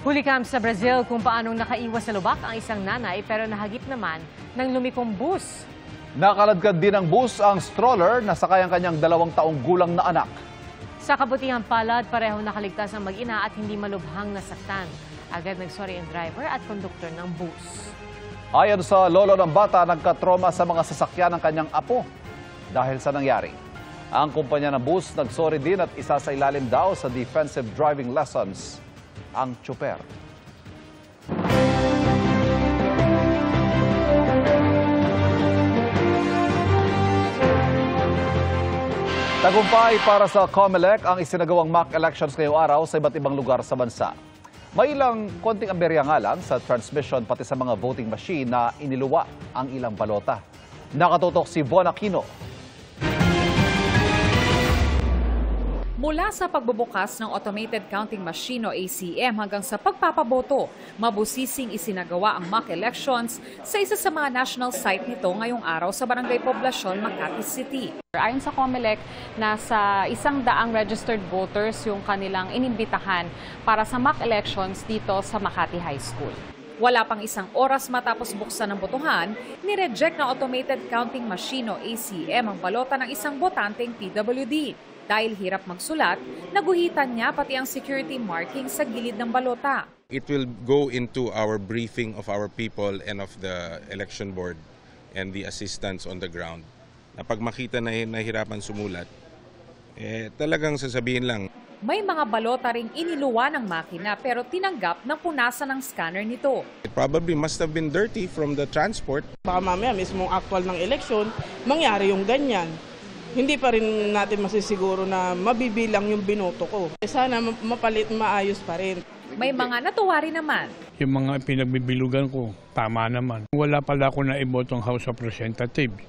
Hulikam sa Brazil kung paanong nakaiwas sa lubak ang isang nanay pero nahagip naman ng lumikong bus. Nakaladkad din ng bus ang stroller na sakay ang kanyang 2 taong gulang na anak. Sa kabutihang palad, pareho nakaligtas ang mag-ina at hindi malubhang nasaktan. Agad nagsorry ang driver at konduktor ng bus. Ayon sa lolo ng bata, nagkatroma sa mga sasakyan ng kanyang apo dahil sa nangyari. Ang kumpanya ng bus nagsorry din at isa sa ilalim daw sa defensive driving lessons ang tsuper. Tagumpay para sa COMELEC ang isinagawang mock elections ngayong araw sa iba't ibang lugar sa bansa. May ilang konting aberya nga lang sa transmission pati sa mga voting machine na iniluwa ang ilang balota. Nakatutok si Von Aquino. Mula sa pagbubukas ng automated counting machine o ACM hanggang sa pagpapaboto, mabusising isinagawa ang mock elections sa isa sa mga national site nito ngayong araw sa Barangay Poblacion, Makati City. Ayon sa COMELEC, nasa 100 registered voters yung kanilang inimbitahan para sa mock elections dito sa Makati High School. Wala pang 1 oras matapos buksan ng botohan, nireject ng automated counting machine o ACM ang balota ng isang botanteng PWD. Dahil hirap magsulat, naguhitan niya pati ang security marking sa gilid ng balota. It will go into our briefing of our people and of the election board and the assistants on the ground. Na pag makita na nahihirapan sumulat, talagang sasabihin lang. May mga balota ring iniluwa ng makina pero tinanggap ng punasan ng scanner nito. It probably must have been dirty from the transport. Baka mamaya mismong actual ng eleksyon, mangyari yung ganyan. Hindi pa rin natin masisiguro na mabibilang yung binoto ko. Sana mapalit, maayos pa rin. May mga natuwa rin naman. Yung mga pinagbibilugan ko, tama naman. Wala pala ako na ibotong House of Representatives.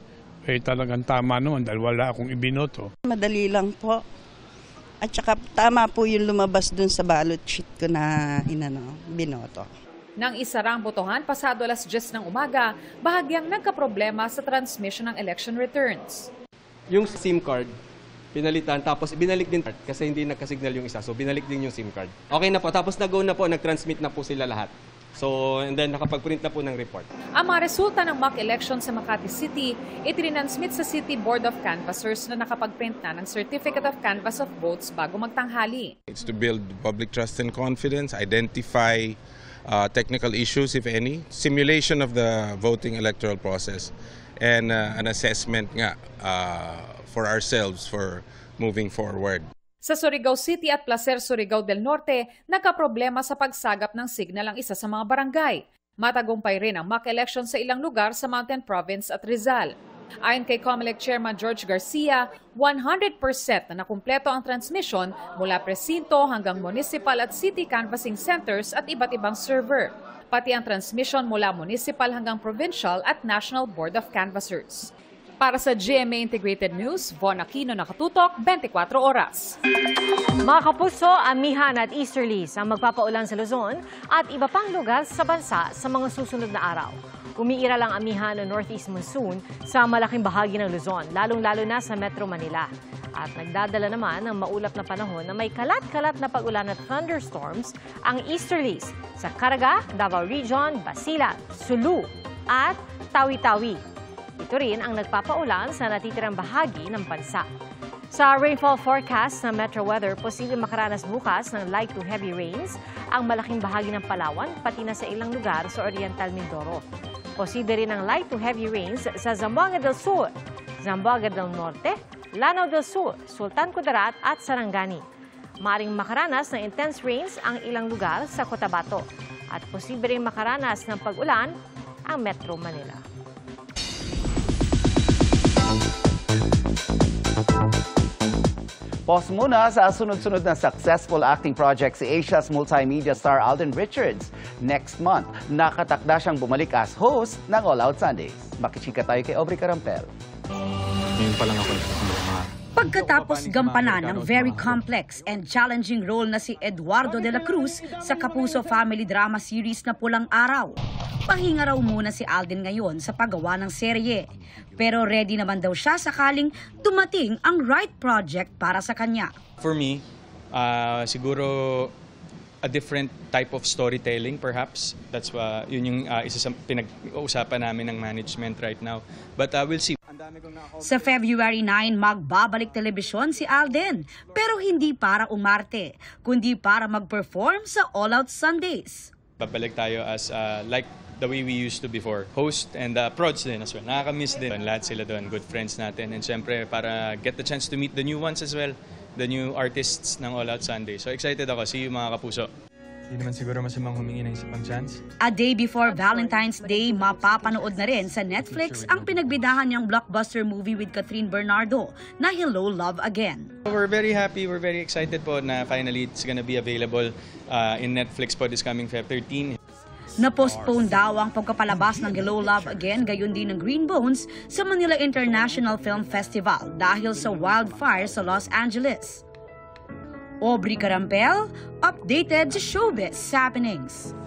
Talagang tama naman dahil wala akong ibinoto. Madali lang po. At saka tama po yung lumabas dun sa ballot sheet ko na binoto. Nang isarang botohan pasado 10:00 ng umaga, bahagyang nagkaproblema sa transmission ng election returns. Yung SIM card, pinalitan, tapos binalik din kasi hindi nagkasignal yung isa. So binalik din yung SIM card. Okay na po, tapos nag-go na po, nag-transmit na po sila lahat. So, and then nakapag-print na po ng report. Ang mga resulta ng mock election sa Makati City, itinansmit sa City Board of Canvassers na nakapag-print na ng Certificate of Canvass of Votes bago magtanghali. It's to build public trust and confidence, identify technical issues, if any, simulation of the voting electoral process, and an assessment nga for ourselves for moving forward. Sa Surigao City at Placer, Surigao del Norte, nagkaproblema sa pagsagap ng signal ang isa sa mga barangay. Matagumpay rin ang mock election sa ilang lugar sa Mountain Province at Rizal. Ayon kay COMELEC Chairman George Garcia, 100% na nakumpleto ang transmission mula presinto hanggang municipal at city canvassing centers at iba't ibang server. Pati ang transmission mula municipal hanggang provincial at National Board of Canvassers. Para sa GMA Integrated News, Von Aquino, nakatutok, 24 oras. Mga kapuso, amihan at Easterlies ang magpapaulan sa Luzon at iba pang lugar sa bansa sa mga susunod na araw. Umiira lang amihan o northeast monsoon sa malaking bahagi ng Luzon, lalong-lalo na sa Metro Manila. At nagdadala naman ng maulap na panahon na may kalat-kalat na pag-ulan at thunderstorms ang Easterlies sa Caraga, Davao Region, Basilan, Sulu at Tawi-Tawi. Ito rin ang nagpapaulan sa natitirang bahagi ng bansa. Sa rainfall forecast ng Metro Weather, posibleng makaranas bukas ng light to heavy rains ang malaking bahagi ng Palawan, pati na sa ilang lugar sa Oriental Mindoro. Posible rin ang light to heavy rains sa Zamboanga del Sur, Zamboanga del Norte, Lanao del Sur, Sultan Kudarat at Sarangani. Maring makaranas ng intense rains ang ilang lugar sa Cotabato at posible rin makaranas ng pag-ulan ang Metro Manila. Pause muna sa sunod-sunod na successful acting project si Asia's multimedia star Alden Richards. Next month, nakatakda siyang bumalik as host ng All Out Sundays. Makichika tayo kay Aubrey Carampel. Ngayon pa lang ako nagsasamama. Pagkatapos gampanan ng very complex and challenging role na si Eduardo de la Cruz sa Kapuso Family Drama Series na Pulang Araw, pahinga raw muna si Alden ngayon sa paggawa ng serye. Pero ready naman daw siya sakaling dumating ang right project para sa kanya. For me, siguro a different type of storytelling perhaps. That's yun yung isa sa pinag-uusapan namin ng management right now. But we'll see. Sa February 9, magbabalik telebisyon si Alden. Pero hindi para umarte, kundi para mag-perform sa All Out Sundays. Babalik tayo as like the way we used to before. Host and prods din as well. Nakaka-miss din. Lahat sila doon, good friends natin. And syempre, para get the chance to meet the new ones as well. The new artists ng All Out Sunday. So excited ako. See you mga kapuso. Hindi naman siguro masamang humingi ng isang chance. A day before Valentine's Day, mapapanood na rin sa Netflix ang pinagbidahan niyang blockbuster movie with Catherine Bernardo na Hello, Love Again. We're very happy, we're very excited po na finally it's gonna be available in Netflix po this coming Feb 13. Na-postpone daw ang pagkapalabas ng Hello, Love Again, gayon din ng Green Bones sa Manila International Film Festival dahil sa wildfire sa Los Angeles. Aubrey Carampel, updated sa showbiz happenings.